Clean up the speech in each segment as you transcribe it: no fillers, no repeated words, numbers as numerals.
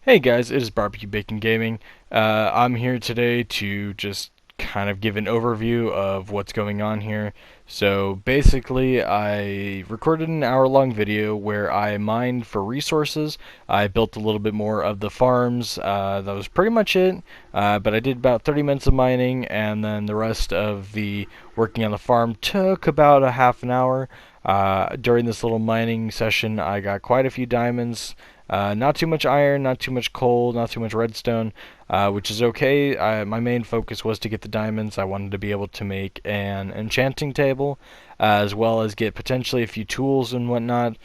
Hey guys, it is Barbecue Bacon Gaming. I'm here today to just kind of give an overview of what's going on here. So basically, I recorded an hour-long video where I mined for resources. I built a little bit more of the farms. That was pretty much it. But I did about 30 minutes of mining, and then the rest of the working on the farm took about a half an hour. During this little mining session, I got quite a few diamonds. Not too much iron, not too much coal, not too much redstone, which is okay. My main focus was to get the diamonds. I wanted to be able to make an enchanting table, as well as get potentially a few tools and whatnot.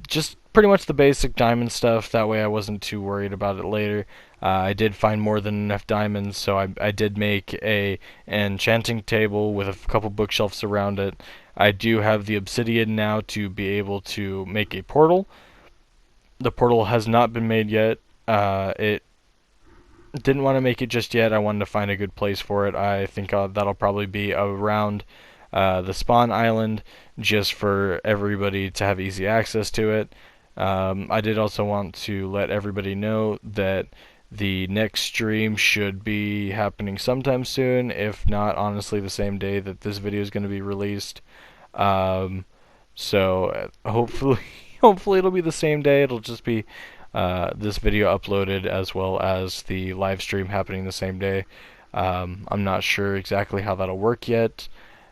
Just pretty much the basic diamond stuff. That way I wasn't too worried about it later. I did find more than enough diamonds, so I did make an enchanting table with a couple bookshelves around it. I do have the obsidian now to be able to make a portal. The portal has not been made yet. It didn't want to make it just yet. I wanted to find a good place for it. I think that'll probably be around the spawn island, just for everybody to have easy access to it. I did also want to let everybody know that the next stream should be happening sometime soon, if not honestly the same day that this video is going to be released. Um, hopefully, hopefully it'll be the same day. It'll just be this video uploaded as well as the live stream happening the same day. I'm not sure exactly how that'll work yet.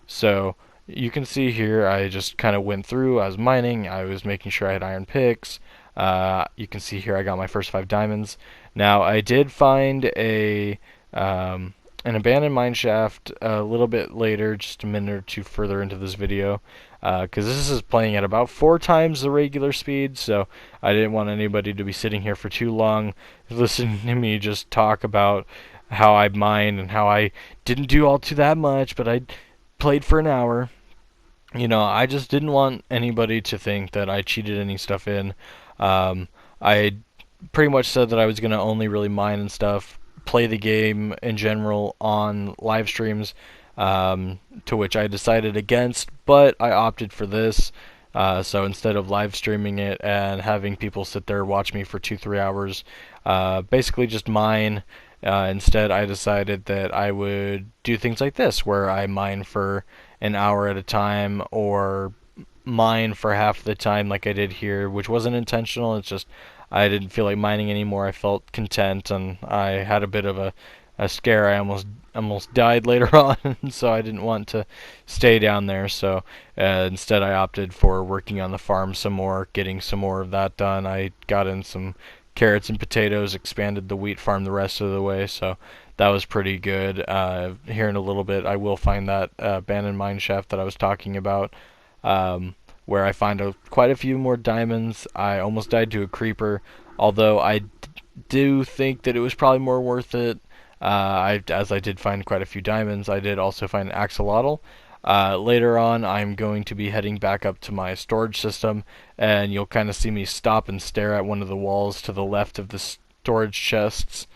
So you can see here, I just kind of went through. I was mining. I was making sure I had iron picks. You can see here I got my first 5 diamonds. Now I did find an abandoned mine shaft a little bit later, just a minute or two further into this video, because this is playing at about 4 times the regular speed, so I didn't want anybody to be sitting here for too long listening to me just talk about how I mined and how I didn't do all too that much, but I played for an hour. I just didn't want anybody to think that I cheated any stuff in. I pretty much said that I was going to only really mine and stuff, play the game in general on live streams, to which I decided against, but I opted for this. So instead of live streaming it and having people sit there watch me for 2-3 hours, basically just mine. Instead, I decided that I would do things like this, where I mine for an hour at a time, or mine for half the time, like I did here, which wasn't intentional. It's just I didn't feel like mining anymore. I felt content, and I had a bit of a scare. I almost died later on, so I didn't want to stay down there. So instead, I opted for working on the farm some more, getting some more of that done. I got in some carrots and potatoes, expanded the wheat farm the rest of the way. So that was pretty good. Here in a little bit, I will find that abandoned mine shaft that I was talking about. Where I find quite a few more diamonds. I almost died to a creeper, although do think that it was probably more worth it. As I did find quite a few diamonds, I did also find an axolotl. Later on, I'm going to be heading back up to my storage system, and you'll kind of see me stop and stare at one of the walls to the left of the storage chests.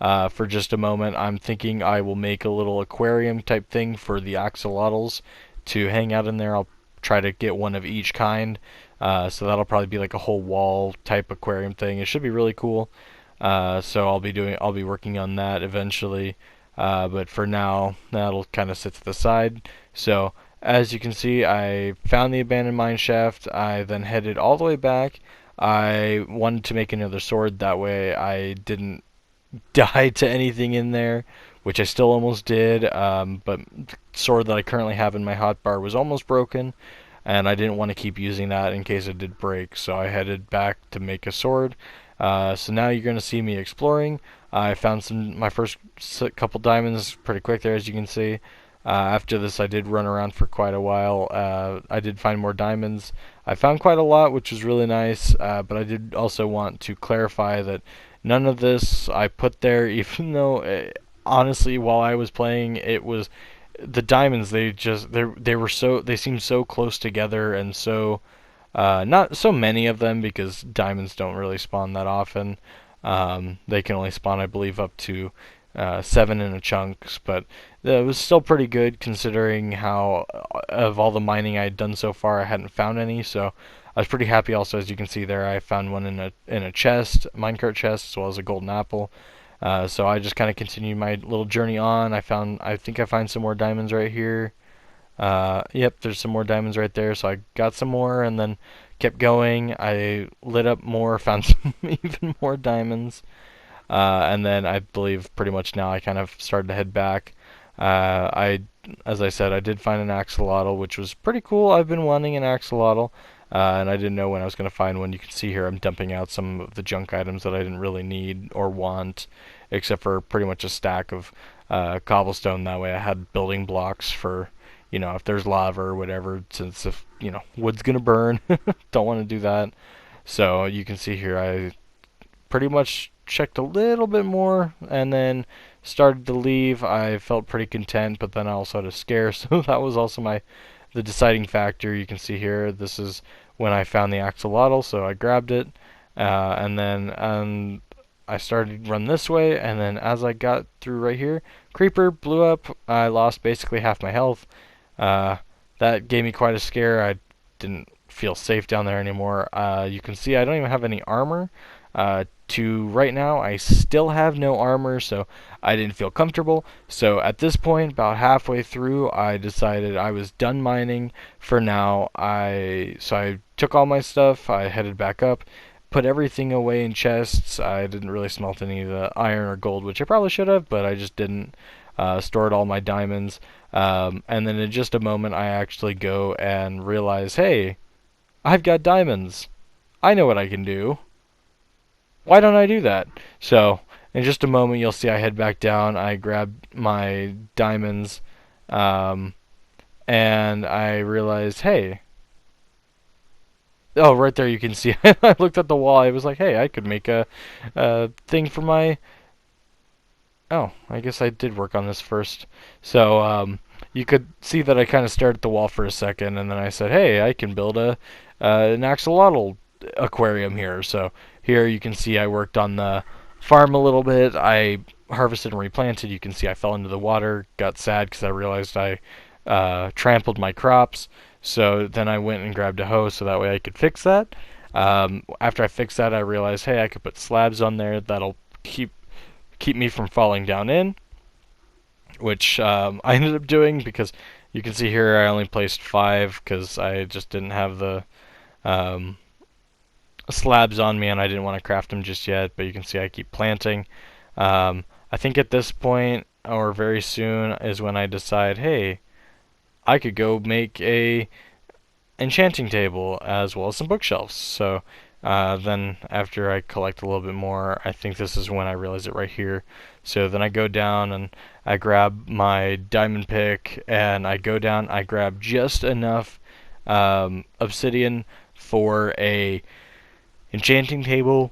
For just a moment, I'm thinking I will make a little aquarium type thing for the axolotls to hang out in there. I'll try to get one of each kind. So that'll probably be like a whole wall type aquarium thing. It should be really cool. So I'll be working on that eventually. But for now, that'll kind of sit to the side. So as you can see, I found the abandoned mine shaft. I then headed all the way back. I wanted to make another sword, that way I didn't die to anything in there, which I still almost did. But the sword that I currently have in my hotbar was almost broken, and I didn't want to keep using that in case it did break, so I headed back to make a sword. So now you're going to see me exploring. I found my first couple diamonds pretty quick there, as you can see. After this, I did run around for quite a while. I did find more diamonds. I found quite a lot, which was really nice, but I did also want to clarify that none of this I put there, even though, honestly, while I was playing, it was the diamonds. They seemed so close together, and so not so many of them, because diamonds don't really spawn that often. They can only spawn, I believe, up to 7 in a chunks, but it was still pretty good considering how of all the mining I had done so far, I hadn't found any. So I was pretty happy also, as you can see there. I found one in a chest, minecart chest, as well as a golden apple. So I just kind of continued my little journey on. I think I find some more diamonds right here. Yep, there's some more diamonds right there. So I got some more and then kept going. I lit up more, found some even more diamonds. And then I believe pretty much now I kind of started to head back. As I said, I did find an axolotl, which was pretty cool. I've been wanting an axolotl, and I didn't know when I was going to find one. You can see here I'm dumping out some of the junk items that I didn't really need or want, except for pretty much a stack of cobblestone. That way I had building blocks for, if there's lava or whatever, since if, wood's going to burn, don't want to do that. So you can see here I pretty much checked a little bit more and then started to leave. I felt pretty content, but then I also had a scare, so that was also the deciding factor. You can see here, this is when I found the axolotl, so I grabbed it, and then I started to run this way, and then as I got through right here, creeper blew up. I lost basically half my health. Uh, that gave me quite a scare. I didn't feel safe down there anymore. You can see I don't even have any armor. To right now, I still have no armor, so I didn't feel comfortable. So at this point, about halfway through, I decided I was done mining for now. So I took all my stuff, I headed back up, put everything away in chests. I didn't really smelt any of the iron or gold, which I probably should have, but I just didn't. Stored all my diamonds, and then in just a moment, I actually go and realize, hey, I've got diamonds. I know what I can do. Why don't I do that? So, in just a moment, you'll see I head back down. I grab my diamonds, um, and I realize, hey, oh, right there you can see. I looked at the wall. I was like, hey, I could make a thing for my. Oh, I guess I did work on this first. So, you could see that I kind of stared at the wall for a second, and then I said, hey, I can build an axolotl aquarium here. So here you can see I worked on the farm a little bit. I harvested and replanted. You can see I fell into the water, got sad because I realized I trampled my crops. So then I went and grabbed a hoe so that way I could fix that. After I fixed that, I realized, hey, I could put slabs on there that'll keep me from falling down in, which I ended up doing because you can see here I only placed 5 because I just didn't have the um, slabs on me and I didn't want to craft them just yet, but you can see I keep planting. I think at this point, or very soon, is when I decide, hey, I could go make a enchanting table as well as some bookshelves. So then after I collect a little bit more, I think this is when I realize it right here. So then I go down and I grab my diamond pick and I go down, I grab just enough obsidian for a enchanting table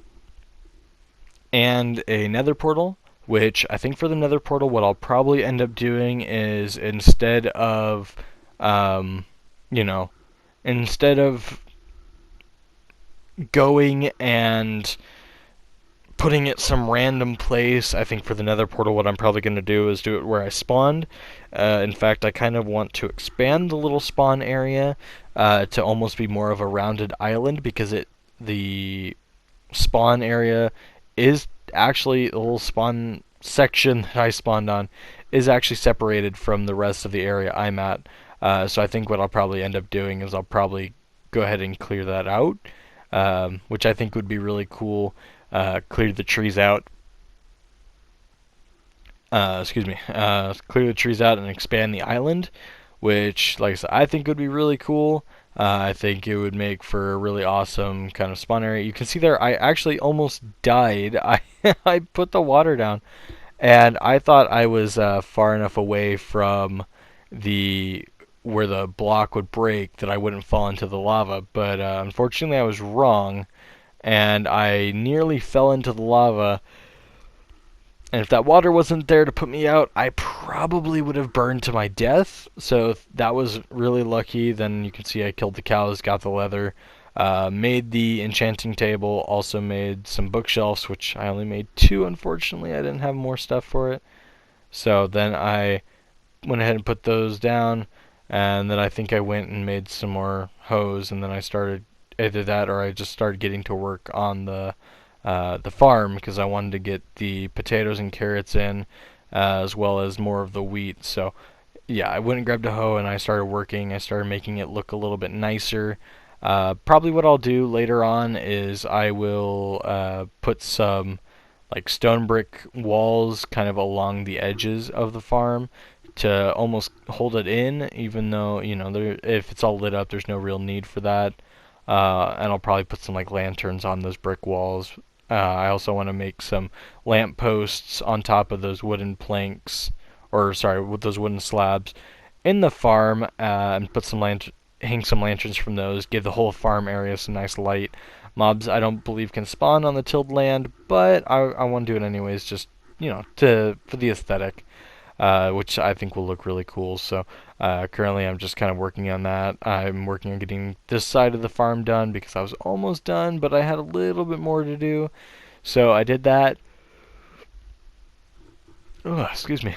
and a nether portal, which I think for the nether portal what I'll probably end up doing is instead of you know instead of going and putting it some random place, I think for the nether portal what I'm probably going to do is do it where I spawned. In fact, I kind of want to expand the little spawn area to almost be more of a rounded island, because the spawn area is actually a little spawn section that I spawned on is actually separated from the rest of the area I'm at. So I think what I'll probably end up doing is I'll probably go ahead and clear that out, which I think would be really cool. Clear the trees out. Clear the trees out and expand the island, which, like I said, I think would be really cool. I think it would make for a really awesome kind of spawn area. You can see there, I actually almost died. I put the water down, and I thought I was far enough away from the where the block would break that I wouldn't fall into the lava. But unfortunately, I was wrong, and I nearly fell into the lava. And if that water wasn't there to put me out, I probably would have burned to my death. So that was really lucky. Then you can see I killed the cows, got the leather, made the enchanting table, also made some bookshelves, which I only made 2, unfortunately. I didn't have more stuff for it. So then I went ahead and put those down, and then I think I went and made some more hoes, and then I started either that or I just started getting to work on the farm because I wanted to get the potatoes and carrots in, as well as more of the wheat. So yeah, I went and grabbed a hoe and I started working. I started making it look a little bit nicer. Probably what I'll do later on is I will put some like stone brick walls kind of along the edges of the farm to almost hold it in, even though, if it's all lit up, there's no real need for that. And I'll probably put some like lanterns on those brick walls. I also want to make some lamp posts on top of those wooden planks, or sorry, with those wooden slabs in the farm, and put hang some lanterns from those, give the whole farm area some nice light. Mobs I don't believe can spawn on the tilled land, but I want to do it anyways, just for the aesthetic, which I think will look really cool. So currently I'm just kind of working on that. I'm working on getting this side of the farm done because I was almost done, but I had a little bit more to do. So I did that. Oh, excuse me.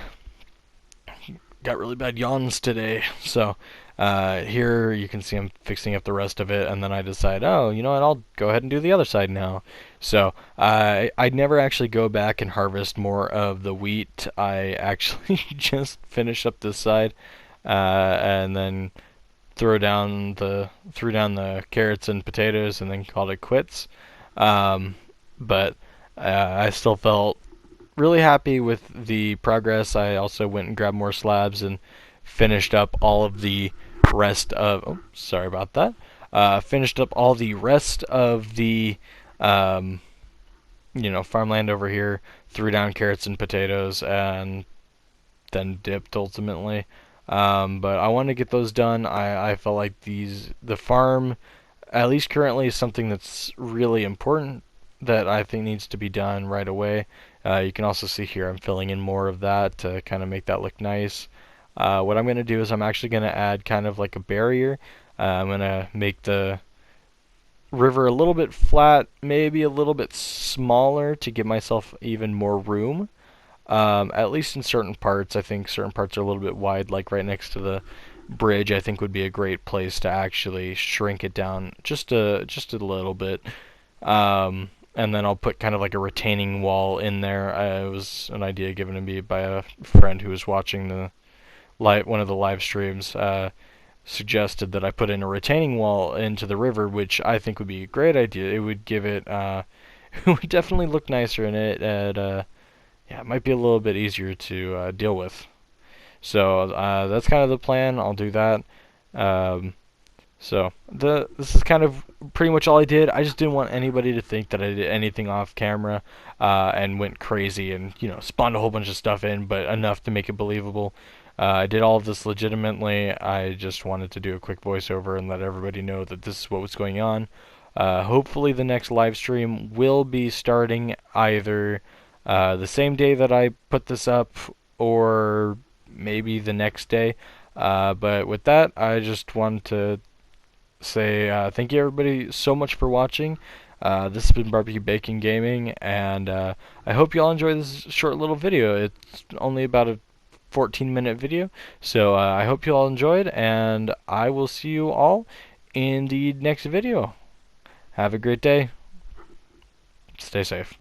Got really bad yawns today. So here you can see I'm fixing up the rest of it, and then I decide, oh, you know what, I'll go ahead and do the other side now. So I never actually go back and harvest more of the wheat. I actually just finish up this side, and then threw down the carrots and potatoes, and then called it quits. But I still felt really happy with the progress. I also went and grabbed more slabs and finished up all of the rest of. Oh, sorry about that. Finished up all the rest of the, farmland over here. Threw down carrots and potatoes, and then dipped ultimately. But I wanted to get those done. I felt like the farm, at least currently, is something that's really important that I think needs to be done right away. You can also see here I'm filling in more of that to kind of make that look nice. What I'm going to do is I'm actually going to add kind of like a barrier. I'm going to make the river a little bit flat, maybe a little bit smaller to give myself even more room. At least in certain parts. I think certain parts are a little bit wide, like right next to the bridge. I think would be a great place to actually shrink it down just a little bit. And then I'll put kind of like a retaining wall in there. It was an idea given to me by a friend who was watching one of the live streams. Suggested that I put in a retaining wall into the river, which I think would be a great idea. It would give it, it would definitely look nicer in it, and yeah, it might be a little bit easier to deal with. So that's kind of the plan. I'll do that. This is kind of pretty much all I did. I just didn't want anybody to think that I did anything off camera and went crazy and spawned a whole bunch of stuff in, but enough to make it believable. I did all of this legitimately. I just wanted to do a quick voiceover and let everybody know that this is what was going on. Hopefully the next live stream will be starting either the same day that I put this up or maybe the next day. But with that, I just wanted to say thank you everybody so much for watching. This has been Barbecue Bacon Gaming, and I hope you all enjoy this short little video. It's only about a 14-minute video, so I hope you all enjoyed, and I will see you all in the next video. Have a great day. Stay safe.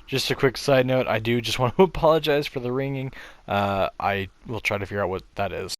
Just a quick side note, I do just want to apologize for the ringing. I will try to figure out what that is.